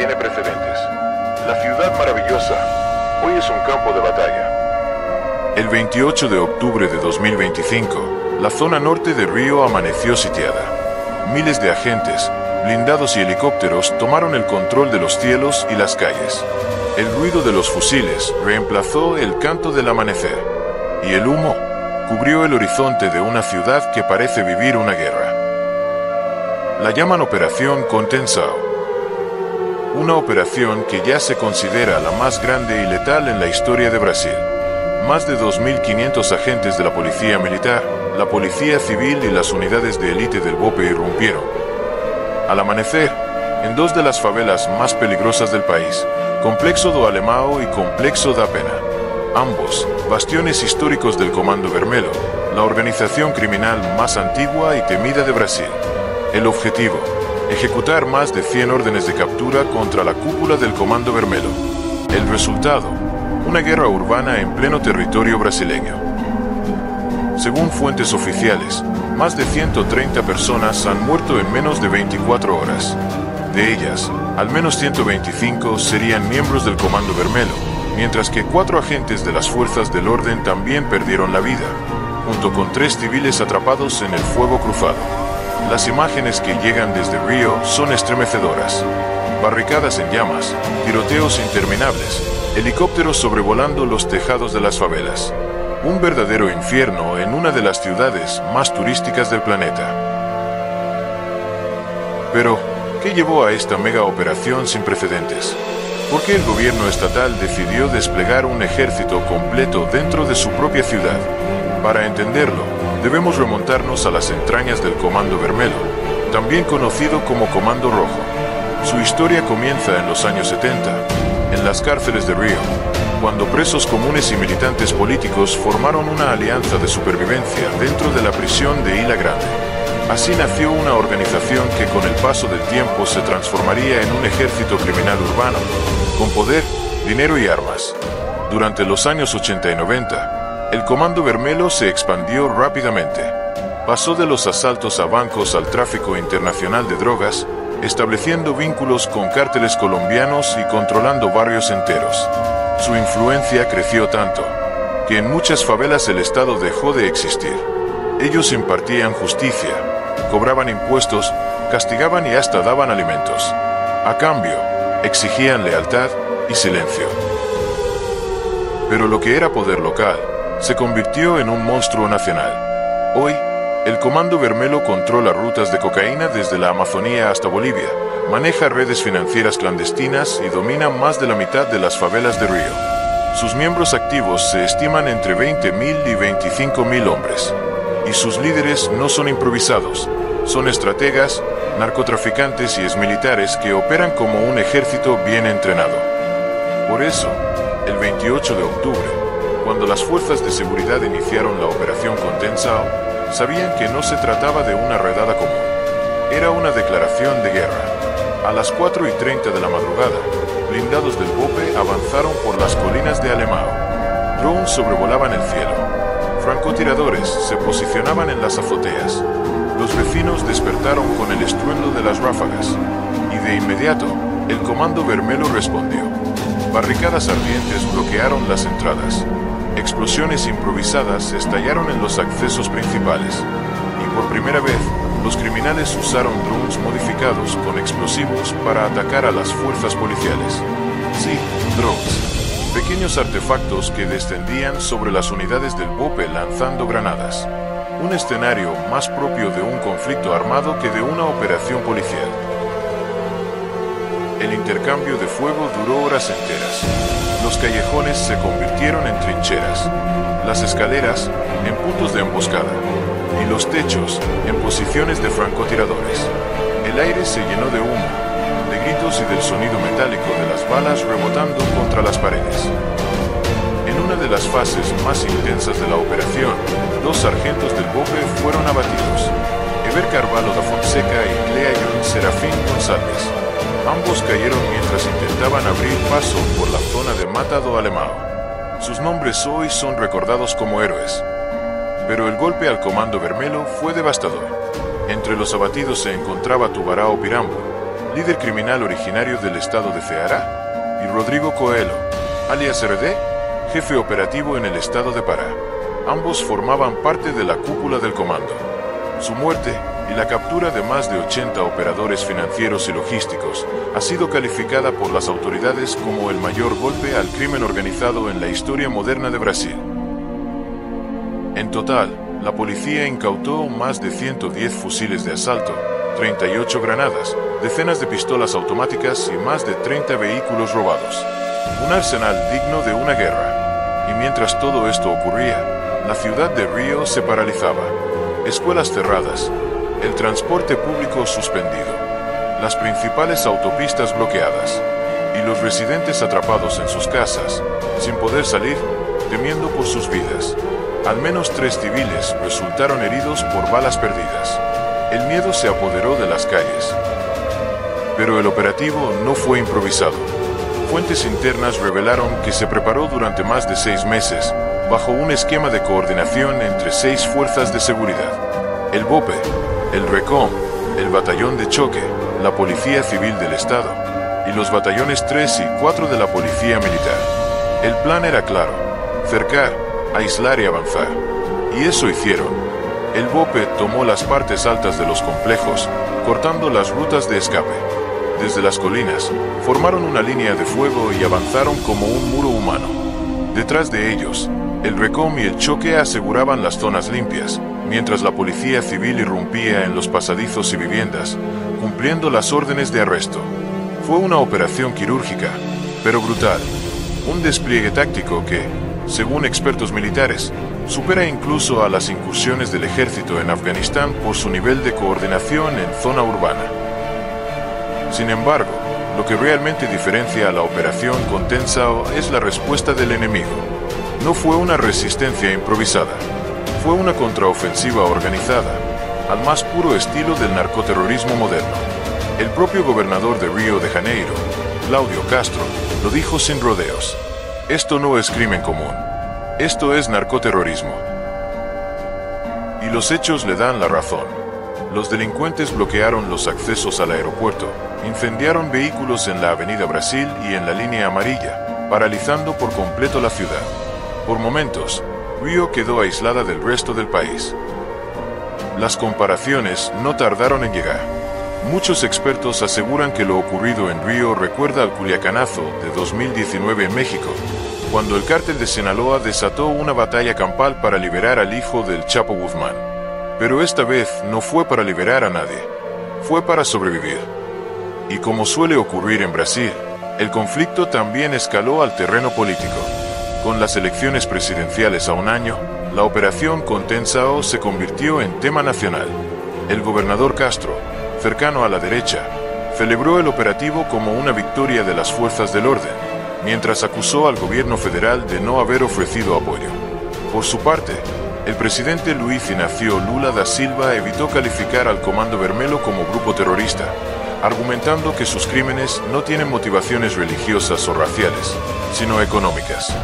tiene precedentes. La ciudad maravillosa hoy es un campo de batalla. El 28 de octubre de 2025, la zona norte de Río amaneció sitiada. Miles de agentes, blindados y helicópteros tomaron el control de los cielos y las calles. El ruido de los fusiles reemplazó el canto del amanecer, y el humo cubrió el horizonte de una ciudad que parece vivir una guerra. La llaman Operación Contenção, una operación que ya se considera la más grande y letal en la historia de Brasil. Más de 2.500 agentes de la policía militar, la policía civil y las unidades de élite del BOPE irrumpieron. Al amanecer, en dos de las favelas más peligrosas del país, Complexo do Alemão y Complexo da Pena, ambos bastiones históricos del Comando Vermelho, la organización criminal más antigua y temida de Brasil. El objetivo: ejecutar más de 100 órdenes de captura contra la cúpula del Comando Vermelho. El resultado: una guerra urbana en pleno territorio brasileño. Según fuentes oficiales, más de 130 personas han muerto en menos de 24 horas. De ellas, al menos 125 serían miembros del Comando Vermelho, mientras que 4 agentes de las fuerzas del orden también perdieron la vida, junto con 3 civiles atrapados en el fuego cruzado. Las imágenes que llegan desde Río son estremecedoras. Barricadas en llamas, tiroteos interminables, helicópteros sobrevolando los tejados de las favelas. Un verdadero infierno en una de las ciudades más turísticas del planeta. Pero, ¿qué llevó a esta mega operación sin precedentes? ¿Por qué el gobierno estatal decidió desplegar un ejército completo dentro de su propia ciudad? Para entenderlo, debemos remontarnos a las entrañas del Comando Vermelho, también conocido como Comando Rojo. Su historia comienza en los años 70, en las cárceles de Río, cuando presos comunes y militantes políticos formaron una alianza de supervivencia dentro de la prisión de Ilha Grande. Así nació una organización que con el paso del tiempo se transformaría en un ejército criminal urbano, con poder, dinero y armas. Durante los años 80 y 90, el Comando Vermelho se expandió rápidamente. Pasó de los asaltos a bancos al tráfico internacional de drogas, estableciendo vínculos con cárteles colombianos y controlando barrios enteros. Su influencia creció tanto, que en muchas favelas el Estado dejó de existir. Ellos impartían justicia, cobraban impuestos, castigaban y hasta daban alimentos. A cambio, exigían lealtad y silencio. Pero lo que era poder local se convirtió en un monstruo nacional. Hoy, el Comando Vermelho controla rutas de cocaína desde la Amazonía hasta Bolivia, maneja redes financieras clandestinas y domina más de la mitad de las favelas de Río. Sus miembros activos se estiman entre 20.000 y 25.000 hombres. Y sus líderes no son improvisados, son estrategas, narcotraficantes y exmilitares que operan como un ejército bien entrenado. Por eso, el 28 de octubre, cuando las fuerzas de seguridad iniciaron la Operación Contenção, sabían que no se trataba de una redada común. Era una declaración de guerra. A las 4:30 de la madrugada, blindados del BOPE avanzaron por las colinas de Alemão. Drones sobrevolaban el cielo. Francotiradores se posicionaban en las azoteas. Los vecinos despertaron con el estruendo de las ráfagas. Y de inmediato, el Comando Vermelho respondió. Barricadas ardientes bloquearon las entradas. Explosiones improvisadas estallaron en los accesos principales. Y por primera vez, los criminales usaron drones modificados con explosivos para atacar a las fuerzas policiales. Sí, drones. Pequeños artefactos que descendían sobre las unidades del BOPE lanzando granadas. Un escenario más propio de un conflicto armado que de una operación policial. El intercambio de fuego duró horas enteras. Los callejones se convirtieron en trincheras, las escaleras en puntos de emboscada y los techos en posiciones de francotiradores. El aire se llenó de humo, de gritos y del sonido metálico de las balas rebotando contra las paredes. En una de las fases más intensas de la operación, 2 sargentos del BOPE fueron abatidos, Eber Carvalho da Fonseca y Cleayon Serafín González. Ambos cayeron mientras intentaban abrir paso por la zona de Mata do Alemão. Sus nombres hoy son recordados como héroes. Pero el golpe al Comando Vermelho fue devastador. Entre los abatidos se encontraba Tubarão Pirambo, líder criminal originario del estado de Ceará, y Rodrigo Coelho, alias RD, jefe operativo en el estado de Pará. Ambos formaban parte de la cúpula del comando. Su muerte y la captura de más de 80 operadores financieros y logísticos ha sido calificada por las autoridades como el mayor golpe al crimen organizado en la historia moderna de Brasil. En total, la policía incautó más de 110 fusiles de asalto, 38 granadas, decenas de pistolas automáticas y más de 30 vehículos robados. Un arsenal digno de una guerra. Y mientras todo esto ocurría, la ciudad de Río se paralizaba. Escuelas cerradas, el transporte público suspendido, las principales autopistas bloqueadas, y los residentes atrapados en sus casas, sin poder salir, temiendo por sus vidas. Al menos 3 civiles resultaron heridos por balas perdidas. El miedo se apoderó de las calles. Pero el operativo no fue improvisado. Fuentes internas revelaron que se preparó durante más de 6 meses, bajo un esquema de coordinación entre 6 fuerzas de seguridad: el BOPE, el RECOM, el Batallón de Choque, la Policía Civil del Estado, y los batallones 3 y 4 de la Policía Militar. El plan era claro: cercar, aislar y avanzar. Y eso hicieron. El BOPE tomó las partes altas de los complejos, cortando las rutas de escape. Desde las colinas, formaron una línea de fuego y avanzaron como un muro humano. Detrás de ellos, el RECOM y el Choque aseguraban las zonas limpias, mientras la policía civil irrumpía en los pasadizos y viviendas, cumpliendo las órdenes de arresto. Fue una operación quirúrgica, pero brutal. Un despliegue táctico que, según expertos militares, supera incluso a las incursiones del ejército en Afganistán por su nivel de coordinación en zona urbana. Sin embargo, lo que realmente diferencia a la operación con Tensao es la respuesta del enemigo. No fue una resistencia improvisada, fue una contraofensiva organizada, al más puro estilo del narcoterrorismo moderno. El propio gobernador de Río de Janeiro, Cláudio Castro, lo dijo sin rodeos: esto no es crimen común, esto es narcoterrorismo. Y los hechos le dan la razón. Los delincuentes bloquearon los accesos al aeropuerto, incendiaron vehículos en la Avenida Brasil y en la Línea Amarilla, paralizando por completo la ciudad. Por momentos, Río quedó aislada del resto del país. Las comparaciones no tardaron en llegar. Muchos expertos aseguran que lo ocurrido en Río recuerda al Culiacanazo de 2019 en México, cuando el cártel de Sinaloa desató una batalla campal para liberar al hijo del Chapo Guzmán. Pero esta vez no fue para liberar a nadie, fue para sobrevivir. Y como suele ocurrir en Brasil, el conflicto también escaló al terreno político. Con las elecciones presidenciales a un año, la operación con Tensao se convirtió en tema nacional. El gobernador Castro, cercano a la derecha, celebró el operativo como una victoria de las fuerzas del orden, mientras acusó al gobierno federal de no haber ofrecido apoyo. Por su parte, el presidente Luiz Inácio Lula da Silva evitó calificar al Comando Vermelho como grupo terrorista, argumentando que sus crímenes no tienen motivaciones religiosas o raciales, sino económicas.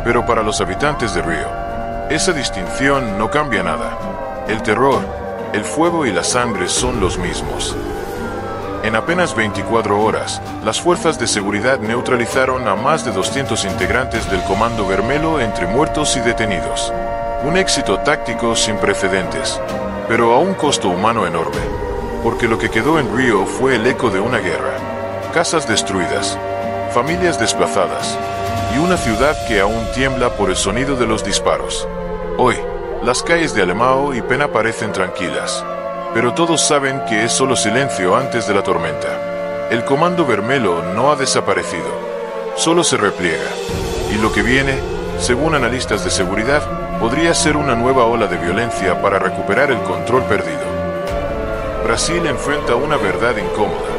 Pero para los habitantes de Río, esa distinción no cambia nada. El terror, el fuego y la sangre son los mismos. En apenas 24 horas, las fuerzas de seguridad neutralizaron a más de 200 integrantes del Comando Vermelho entre muertos y detenidos. Un éxito táctico sin precedentes, pero a un costo humano enorme, porque lo que quedó en Río fue el eco de una guerra. Casas destruidas, familias desplazadas, y una ciudad que aún tiembla por el sonido de los disparos. Hoy, las calles de Alemão y Pena parecen tranquilas, pero todos saben que es solo silencio antes de la tormenta. El Comando Vermelho no ha desaparecido, solo se repliega, y lo que viene, según analistas de seguridad, podría ser una nueva ola de violencia para recuperar el control perdido. Brasil enfrenta una verdad incómoda.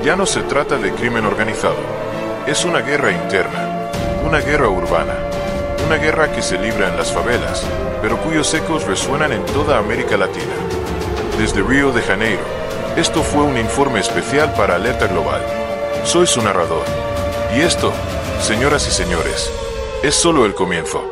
Ya no se trata de crimen organizado, es una guerra interna, una guerra urbana, una guerra que se libra en las favelas, pero cuyos ecos resuenan en toda América Latina. Desde Río de Janeiro, esto fue un informe especial para Alerta Global. Soy su narrador. Y esto, señoras y señores, es solo el comienzo.